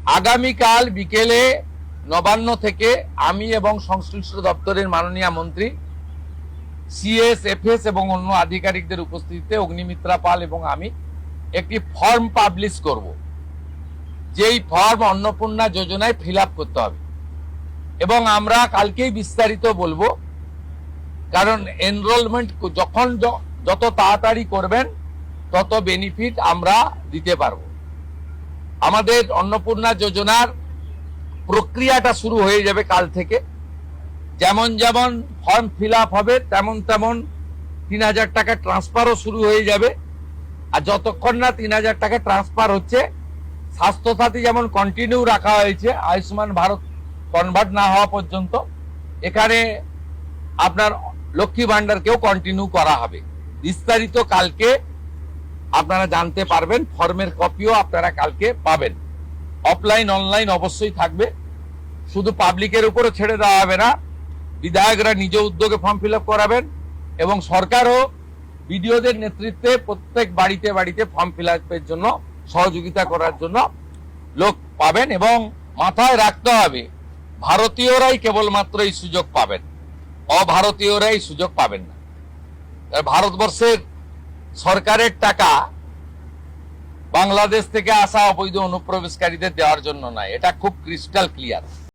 আগামীকাল বিকেলে নবান্ন থেকে আমি এবং সংশ্লিষ্ট দপ্তরের মাননীয় মন্ত্রী সিএস এফএস এবং অন্য আধিকারিকদের উপস্থিতিতে অগ্নিমিত্রা পাল এবং আমি একটি ফর্ম পাবলিশ করব, যেই ফর্ম অন্নপূর্ণা যোজনায় ফিল আপ করতে হবে এবং আমরা কালকেই বিস্তারিত বলবো। কারণ এনরোলমেন্ট যখন যত তাড়াতাড়ি করবেন তত বেনিফিট আমরা দিতে পারবো। আমাদের অন্নপূর্ণা যোজনার প্রক্রিয়াটা শুরু হয়ে যাবে কাল থেকে। যেমন যেমন ফর্ম ফিল আপ হবে তেমন তেমন ৩,০০০ টাকা ট্রান্সফারও শুরু হয়ে যাবে। আর যতক্ষণ না ৩,০০০ টাকা ট্রান্সফার হচ্ছে, স্বাস্থ্যসাথী যেমন কন্টিনিউ রাখা হয়েছে আয়ুষ্মান ভারত কনভার্ট না হওয়া পর্যন্ত, এখানে আপনার লক্ষ্মী ভান্ডারকেও কন্টিনিউ করা হবে। বিস্তারিত কালকে আপনারা জানতে পারবেন। ফর্মের কপিও আপনারা কালকে পাবেন। অফলাইন অনলাইন অবশ্যই থাকবে। শুধু পাবলিকের উপরে ছেড়ে দেওয়া হবে না, বিধায়করা নিজ উদ্যোগে ফর্ম ফিল আপ করাবেন এবং সরকারও বিডিওদের নেতৃত্বে প্রত্যেক বাড়িতে বাড়িতে ফর্ম ফিল আপের জন্য সহযোগিতা করার জন্য লোক পাবেন। এবং মাথায় রাখতে হবে, ভারতীয়রাই কেবলমাত্র এই সুযোগ পাবেন, অভারতীয়রাই সুযোগ পাবেন না। ভারতবর্ষের সরকারের টাকা বাংলাদেশ থেকে আসা অবৈধ অনুপ্রবেশকারীদের দেওয়ার জন্য নয়, এটা খুব ক্রিস্টাল ক্লিয়ার।